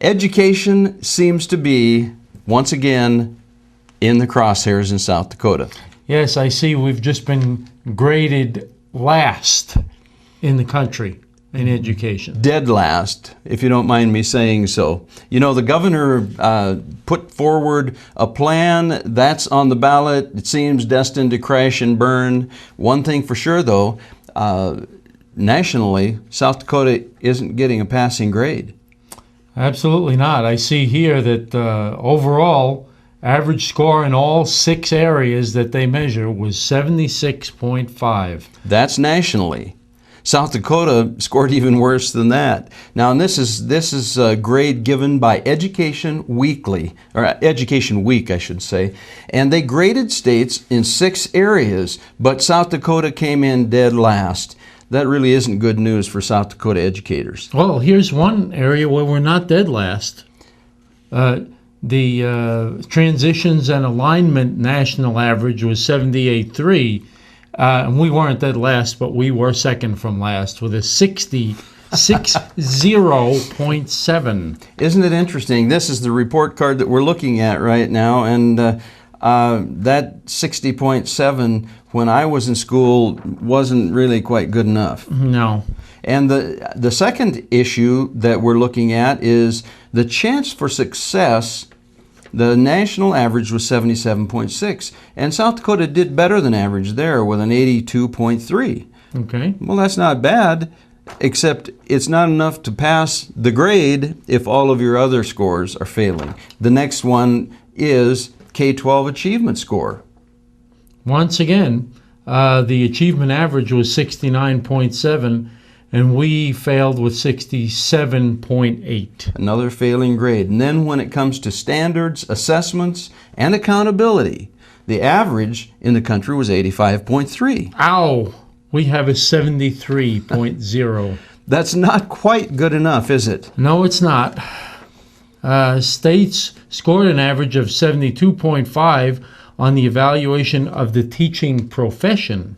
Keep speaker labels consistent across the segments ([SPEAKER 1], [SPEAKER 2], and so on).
[SPEAKER 1] Education seems to be, once again, in the crosshairs in South Dakota.
[SPEAKER 2] Yes, I see we've just been graded last in the country in education.
[SPEAKER 1] Dead last, if you don't mind me saying so. You know, the governor put forward a plan that's on the ballot. It seems destined to crash and burn. One thing for sure, though, nationally, South Dakota isn't getting a passing grade.
[SPEAKER 2] Absolutely not. I see here that overall, average score in all 6 areas that they measure was 76.5.
[SPEAKER 1] That's nationally. South Dakota scored even worse than that. Now, and this is a grade given by Education Weekly, or Education Week, I should say, and they graded states in 6 areas, but South Dakota came in dead last. That really isn't good news for South Dakota educators.
[SPEAKER 2] Well, here's one area where we're not dead last. The transitions and alignment national average was 78.3. And we weren't dead last, but we were second from last with a 60.7.
[SPEAKER 1] Isn't it interesting? This is the report card that we're looking at right now, and that 60.7 when I was in school wasn't really quite good enough.
[SPEAKER 2] No.
[SPEAKER 1] And the second issue that we're looking at is the chance for success. The national average was 77.6, and South Dakota did better than average there with an 82.3.
[SPEAKER 2] Okay.
[SPEAKER 1] Well, that's not bad, except it's not enough to pass the grade if all of your other scores are failing. The next one is K-12 achievement score.
[SPEAKER 2] Once again, the achievement average was 69.7, and we failed with 67.8.
[SPEAKER 1] Another failing grade. And then when it comes to standards, assessments, and accountability, the average in the country was 85.3.
[SPEAKER 2] Ow! We have a 73.0.
[SPEAKER 1] That's not quite good enough, is it?
[SPEAKER 2] No, it's not. States scored an average of 72.5 on the evaluation of the teaching profession.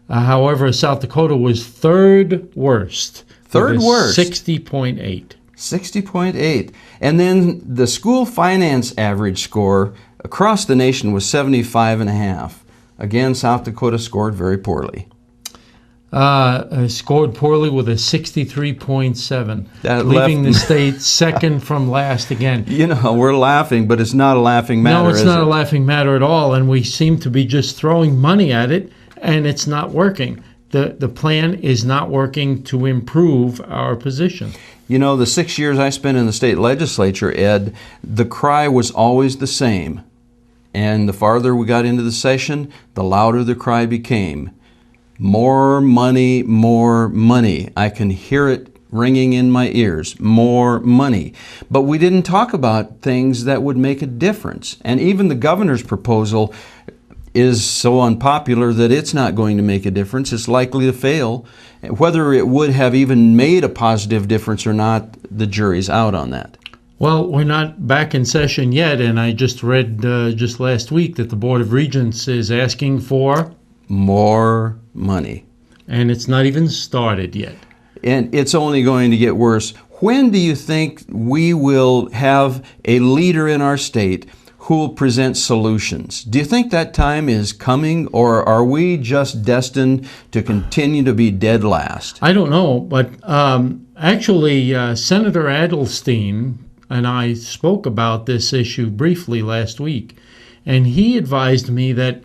[SPEAKER 2] However, South Dakota was third worst.
[SPEAKER 1] Third worst?
[SPEAKER 2] 60.8.
[SPEAKER 1] 60.8. And then the school finance average score across the nation was 75.5. Again, South Dakota scored very poorly.
[SPEAKER 2] Scored poorly with a 63.7,
[SPEAKER 1] left
[SPEAKER 2] leaving the state second from last again.
[SPEAKER 1] You know, we're laughing, but it's not a laughing matter,
[SPEAKER 2] No, it's
[SPEAKER 1] is
[SPEAKER 2] not
[SPEAKER 1] it?
[SPEAKER 2] a laughing matter at all, and we seem to be just throwing money at it, and it's not working. The plan is not working to improve our position.
[SPEAKER 1] You know, the 6 years I spent in the state legislature, Ed, the cry was always the same. And the farther we got into the session, the louder the cry became. More money, more money. I can hear it ringing in my ears. More money. But we didn't talk about things that would make a difference. And even the governor's proposal is so unpopular that it's not going to make a difference. It's likely to fail. Whether it would have even made a positive difference or not, the jury's out on that.
[SPEAKER 2] Well, we're not back in session yet, and I just read just last week that the Board of Regents is asking for
[SPEAKER 1] more money.
[SPEAKER 2] And it's not even started yet.
[SPEAKER 1] And it's only going to get worse. When do you think we will have a leader in our state who will present solutions? Do you think that time is coming, or are we just destined to continue to be dead last?
[SPEAKER 2] I don't know, but actually Senator Adelstein and I spoke about this issue briefly last week, and he advised me that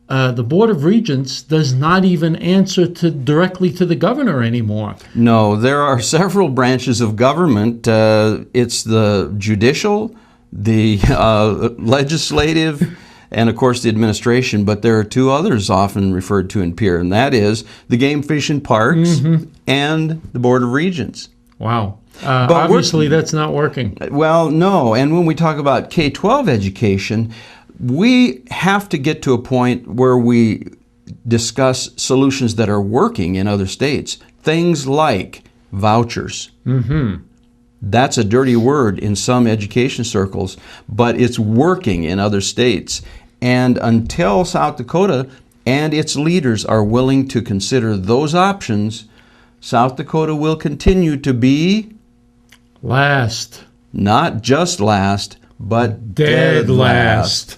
[SPEAKER 2] the Board of Regents does not even answer directly to the governor anymore.
[SPEAKER 1] No, there are several branches of government. It's the judicial, the legislative, and of course the administration, but there are two others often referred to in peer, and that is the Game, Fish, and Parks and the Board of Regents.
[SPEAKER 2] Wow. But obviously that's not working.
[SPEAKER 1] Well, no, and when we talk about K-12 education, we have to get to a point where we discuss solutions that are working in other states. Things like vouchers. That's a dirty word in some education circles, but it's working in other states. And until South Dakota and its leaders are willing to consider those options, South Dakota will continue to be
[SPEAKER 2] Last.
[SPEAKER 1] Not just last, but
[SPEAKER 2] Dead last.